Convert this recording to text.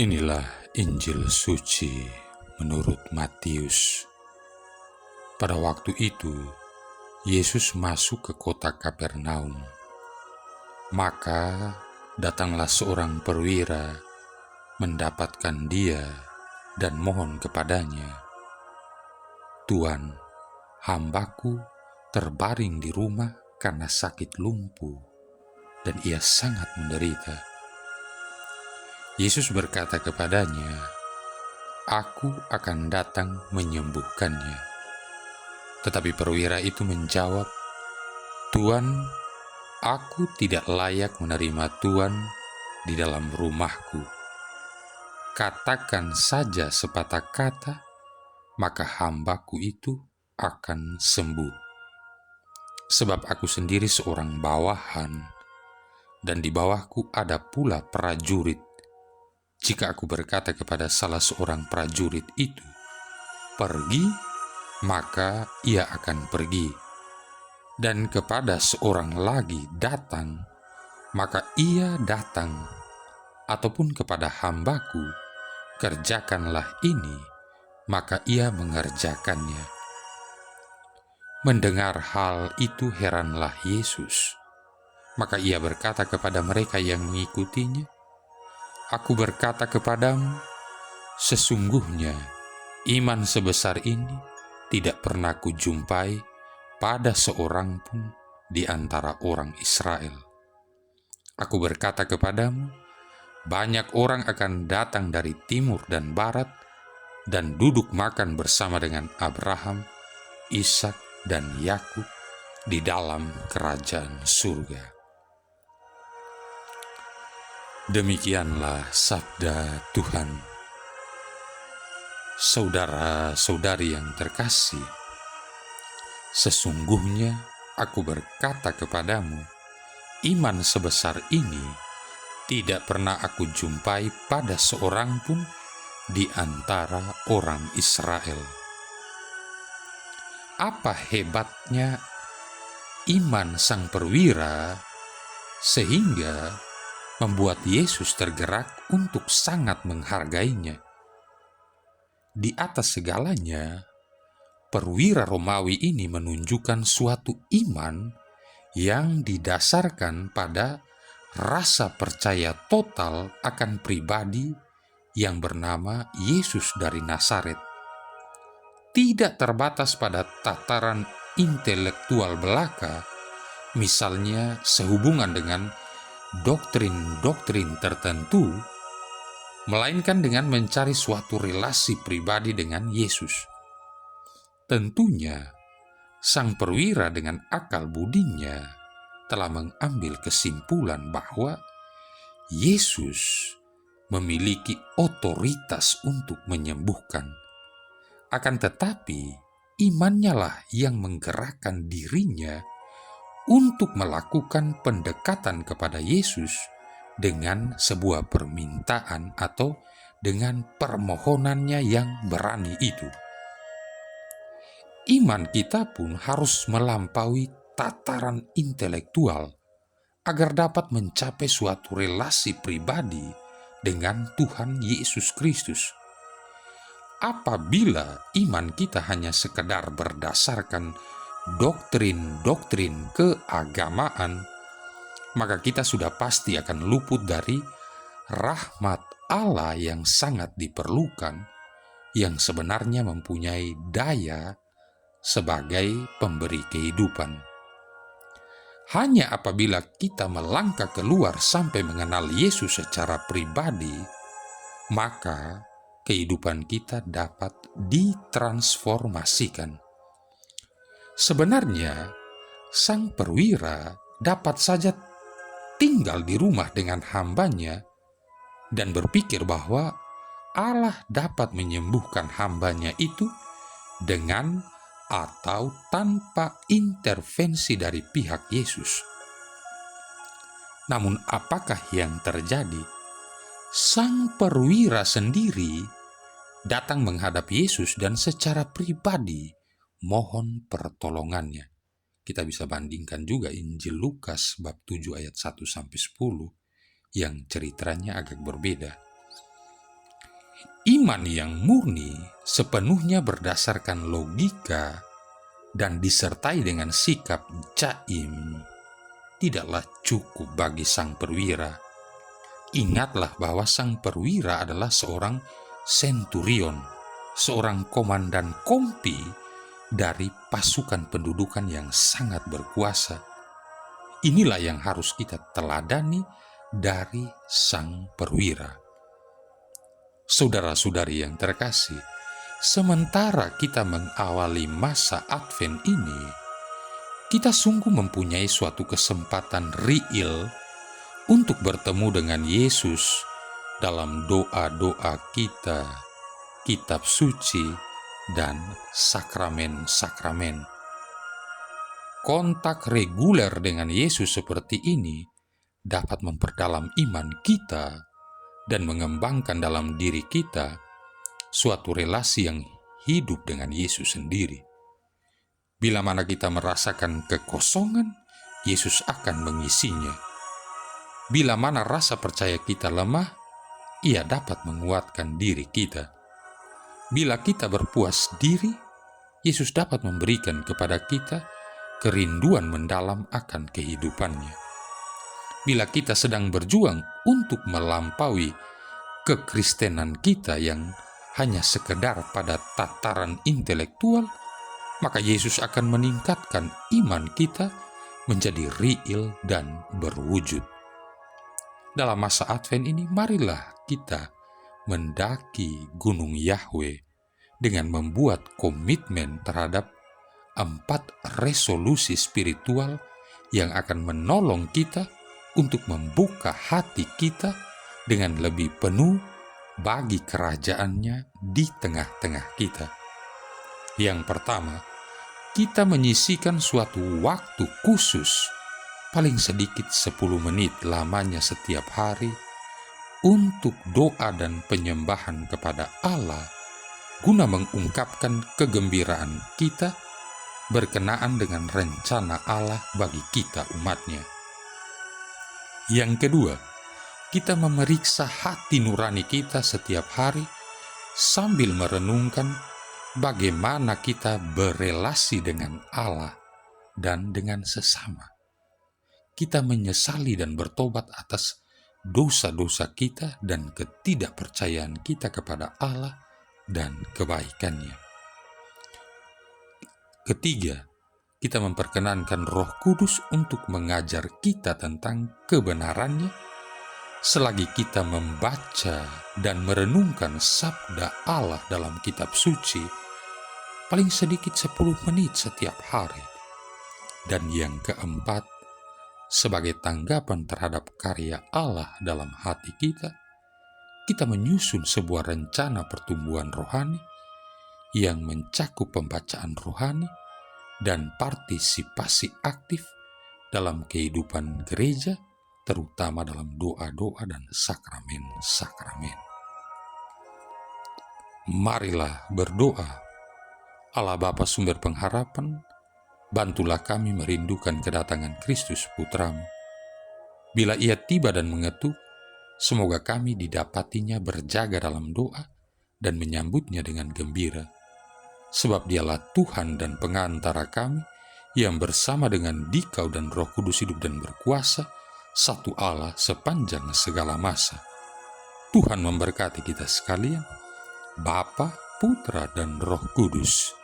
Inilah Injil suci menurut Matius. Pada waktu itu, Yesus masuk ke kota Kapernaum. Maka datanglah seorang perwira mendapatkan dia dan mohon kepadanya, "Tuan, hambaku terbaring di rumah karena sakit lumpuh, dan ia sangat menderita." Yesus berkata kepadanya, "Aku akan datang menyembuhkannya." Tetapi perwira itu menjawab, "Tuan, aku tidak layak menerima Tuan di dalam rumahku. Katakan saja sepatah kata, maka hambaku itu akan sembuh. Sebab aku sendiri seorang bawahan, dan di bawahku ada pula prajurit. Jika aku berkata kepada salah seorang prajurit itu, 'Pergi,' maka ia akan pergi. Dan kepada seorang lagi, 'Datang,' maka ia datang. Ataupun kepada hambaku, 'Kerjakanlah ini,' maka ia mengerjakannya." Mendengar hal itu heranlah Yesus. Maka ia berkata kepada mereka yang mengikutinya, "Aku berkata kepadamu, sesungguhnya iman sebesar ini tidak pernah kujumpai pada seorang pun di antara orang Israel. Aku berkata kepadamu, banyak orang akan datang dari timur dan barat dan duduk makan bersama dengan Abraham, Ishak, dan Yakub di dalam kerajaan surga." Demikianlah sabda Tuhan. Saudara-saudari yang terkasih, sesungguhnya aku berkata kepadamu, iman sebesar ini tidak pernah aku jumpai pada seorang pun di antara orang Israel. Apa hebatnya iman sang perwira sehingga membuat Yesus tergerak untuk sangat menghargainya. Di atas segalanya, perwira Romawi ini menunjukkan suatu iman yang didasarkan pada rasa percaya total akan pribadi yang bernama Yesus dari Nazaret. Tidak terbatas pada tataran intelektual belaka, misalnya sehubungan dengan doktrin-doktrin tertentu, melainkan dengan mencari suatu relasi pribadi dengan Yesus. Tentunya, sang perwira dengan akal budinya telah mengambil kesimpulan bahwa Yesus memiliki otoritas untuk menyembuhkan. Akan tetapi, imannya lah yang menggerakkan dirinya untuk melakukan pendekatan kepada Yesus dengan sebuah permintaan atau dengan permohonannya yang berani itu. Iman kita pun harus melampaui tataran intelektual agar dapat mencapai suatu relasi pribadi dengan Tuhan Yesus Kristus. Apabila iman kita hanya sekedar berdasarkan doktrin-doktrin keagamaan, maka kita sudah pasti akan luput dari rahmat Allah yang sangat diperlukan, yang sebenarnya mempunyai daya sebagai pemberi kehidupan. Hanya apabila kita melangkah keluar sampai mengenal Yesus secara pribadi, maka kehidupan kita dapat ditransformasikan. Sebenarnya, sang perwira dapat saja tinggal di rumah dengan hambanya dan berpikir bahwa Allah dapat menyembuhkan hambanya itu dengan atau tanpa intervensi dari pihak Yesus. Namun apakah yang terjadi? Sang perwira sendiri datang menghadap Yesus dan secara pribadi mohon pertolongannya. Kita bisa bandingkan juga Injil Lukas bab 7 ayat 1-10 yang ceritanya agak berbeda. Iman yang murni sepenuhnya berdasarkan logika dan disertai dengan sikap jaim tidaklah cukup bagi sang perwira. Ingatlah bahwa sang perwira adalah seorang senturion, seorang komandan kompi dari pasukan pendudukan yang sangat berkuasa. Inilah yang harus kita teladani dari sang perwira. Saudara-saudari yang terkasih, sementara kita mengawali masa Advent ini, kita sungguh mempunyai suatu kesempatan real untuk bertemu dengan Yesus dalam doa-doa kita, kitab suci, dan sakramen-sakramen. Kontak reguler dengan Yesus seperti ini dapat memperdalam iman kita dan mengembangkan dalam diri kita suatu relasi yang hidup dengan Yesus sendiri. Bila mana kita merasakan kekosongan, Yesus akan mengisinya. Bila mana rasa percaya kita lemah, Ia dapat menguatkan diri kita. Bila kita berpuas diri, Yesus dapat memberikan kepada kita kerinduan mendalam akan kehidupannya. Bila kita sedang berjuang untuk melampaui kekristenan kita yang hanya sekedar pada tataran intelektual, maka Yesus akan meningkatkan iman kita menjadi real dan berwujud. Dalam masa Advent ini, marilah kita mendaki Gunung Yahweh dengan membuat komitmen terhadap 4 resolusi spiritual yang akan menolong kita untuk membuka hati kita dengan lebih penuh bagi kerajaannya di tengah-tengah kita. Yang pertama, kita menyisihkan suatu waktu khusus, paling sedikit 10 menit lamanya setiap hari, untuk doa dan penyembahan kepada Allah, guna mengungkapkan kegembiraan kita berkenaan dengan rencana Allah bagi kita umatnya. Yang kedua, kita memeriksa hati nurani kita setiap hari sambil merenungkan bagaimana kita berelasi dengan Allah dan dengan sesama. Kita menyesali dan bertobat atas dosa-dosa kita dan ketidakpercayaan kita kepada Allah dan kebaikannya. Ketiga, kita memperkenankan Roh Kudus untuk mengajar kita tentang kebenarannya selagi kita membaca dan merenungkan sabda Allah dalam kitab suci paling sedikit 10 menit setiap hari. Dan yang keempat, sebagai tanggapan terhadap karya Allah dalam hati kita, kita menyusun sebuah rencana pertumbuhan rohani yang mencakup pembacaan rohani dan partisipasi aktif dalam kehidupan gereja, terutama dalam doa-doa dan sakramen-sakramen. Marilah berdoa. Allah Bapa sumber pengharapan, bantulah kami merindukan kedatangan Kristus Putramu. Bila Ia tiba dan mengetuk, semoga kami didapatinya berjaga dalam doa dan menyambutnya dengan gembira. Sebab Dialah Tuhan dan pengantara kami, yang bersama dengan Dikau dan Roh Kudus hidup dan berkuasa, satu Allah sepanjang segala masa. Tuhan memberkati kita sekalian, Bapa, Putra, dan Roh Kudus.